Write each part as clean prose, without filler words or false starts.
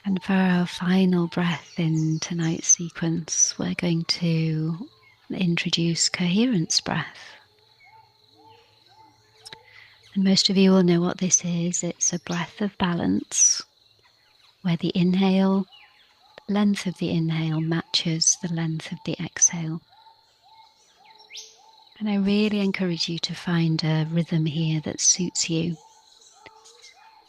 And for our final breath in tonight's sequence, we're going to introduce coherence breath. And most of you will know what this is. It's a breath of balance where the inhale, length of the inhale matches the length of the exhale. And I really encourage you to find a rhythm here that suits you.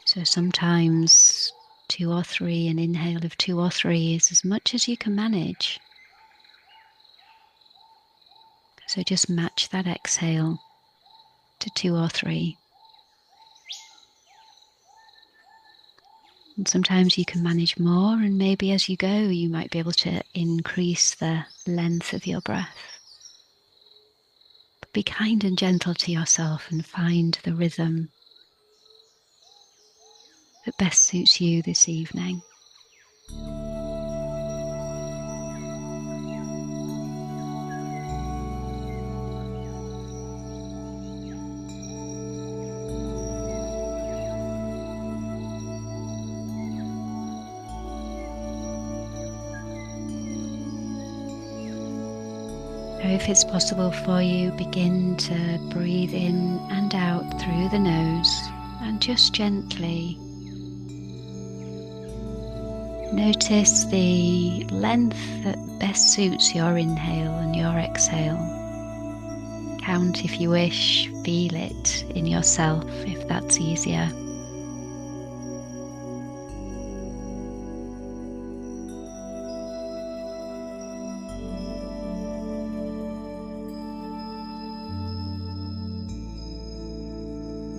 So sometimes 2 or 3, an inhale of 2 or 3 is as much as you can manage. So just match that exhale to 2 or 3. And sometimes you can manage more, and maybe as you go you might be able to increase the length of your breath. But be kind and gentle to yourself and find the rhythm that best suits you this evening. Now, if it's possible for you, begin to breathe in and out through the nose, and just gently notice the length that best suits your inhale and your exhale. Count if you wish, feel it in yourself if that's easier.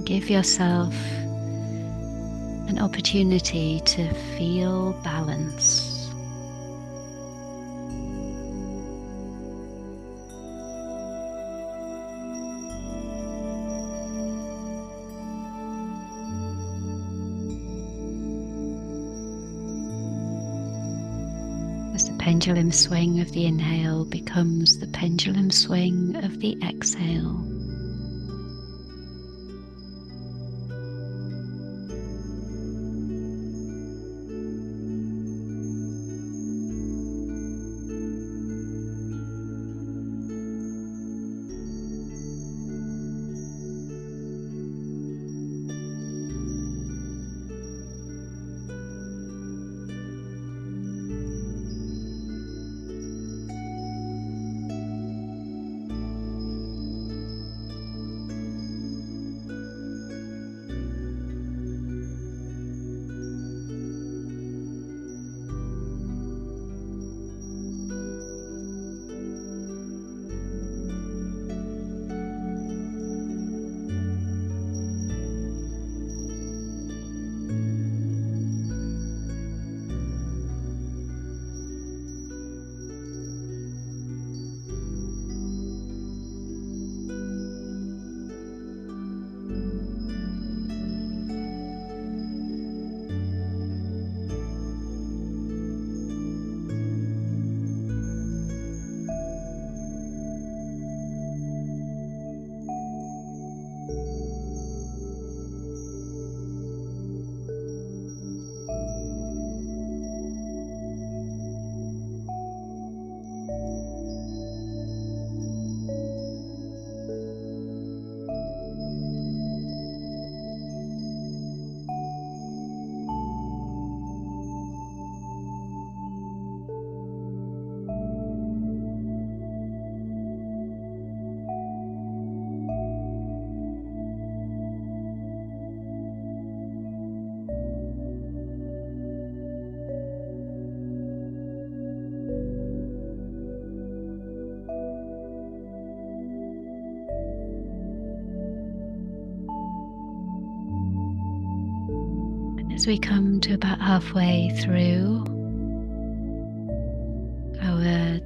Give yourself an opportunity to feel balance. As the pendulum swing of the inhale becomes the pendulum swing of the exhale. As we come to about halfway through our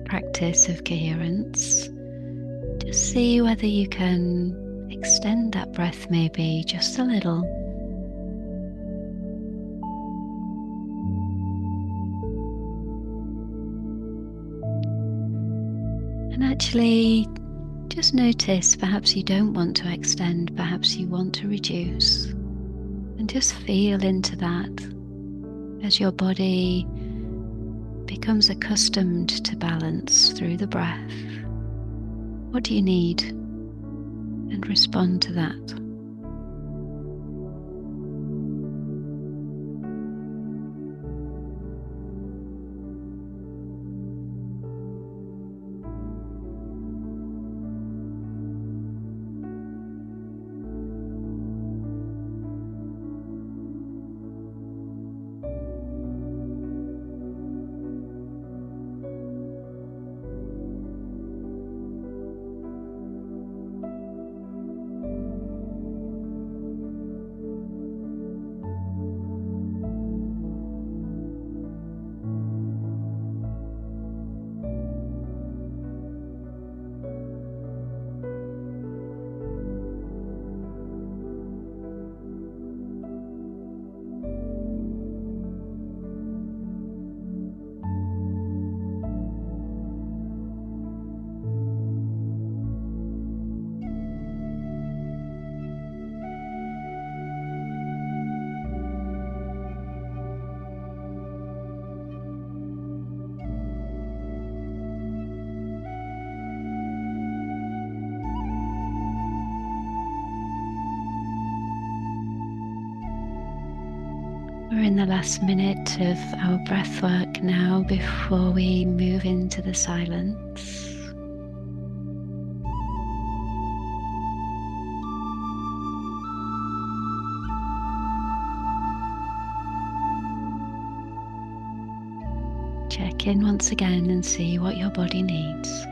practice of coherence, just see whether you can extend that breath maybe just a little. And actually just notice, perhaps you don't want to extend, perhaps you want to reduce. And just feel into that as your body becomes accustomed to balance through the breath, what do you need? And respond to that. We're in the last minute of our breath work now before we move into the silence. Check in once again and see what your body needs.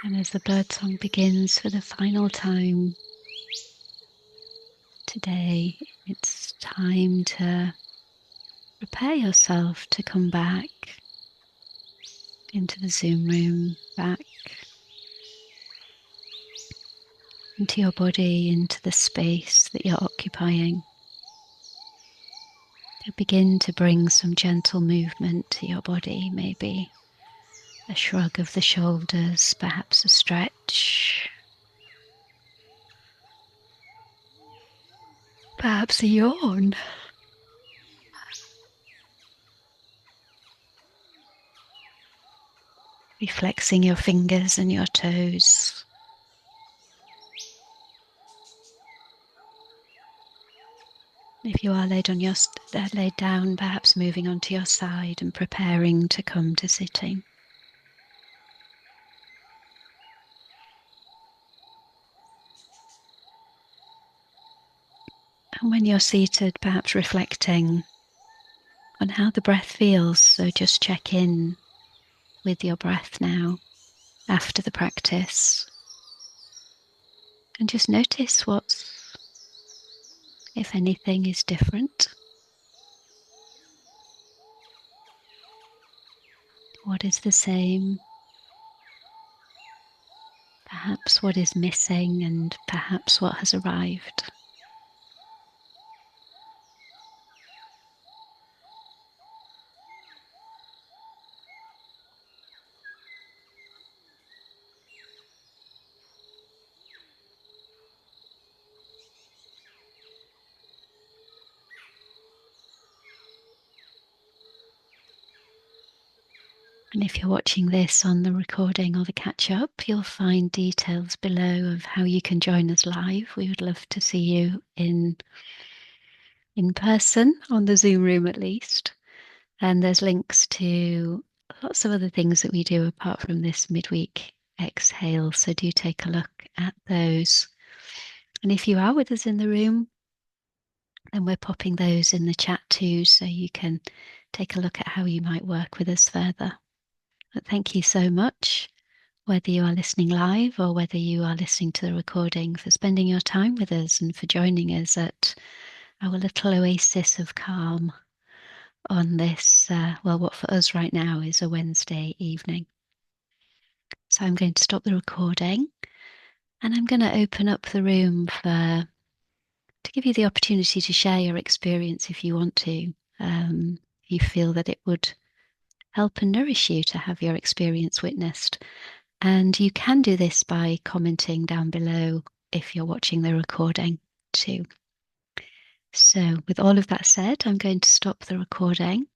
And as the birdsong begins for the final time today, it's time to prepare yourself to come back into the Zoom room, back into your body, into the space that you're occupying. to begin to bring some gentle movement to your body, maybe a shrug of the shoulders, perhaps a stretch, perhaps a yawn. Reflexing your fingers and your toes. If you are laid down, perhaps moving onto your side and preparing to come to sitting. And when you're seated, perhaps reflecting on how the breath feels. So just check in with your breath now after the practice. And just notice what, if anything, is different. What is the same? Perhaps what is missing, and perhaps what has arrived. And if you're watching this on the recording or the catch-up, you'll find details below of how you can join us live. We would love to see you in person, on the Zoom room at least. And there's links to lots of other things that we do apart from this midweek exhale. So do take a look at those. And if you are with us in the room, then we're popping those in the chat too, so you can take a look at how you might work with us further. But thank you so much, whether you are listening live or whether you are listening to the recording, for spending your time with us and for joining us at our little oasis of calm on this, what for us right now is a Wednesday evening. So I'm going to stop the recording and I'm going to open up the room to give you the opportunity to share your experience if you want to. You feel that it would help and nourish you to have your experience witnessed. And you can do this by commenting down below if you're watching the recording too. So with all of that said, I'm going to stop the recording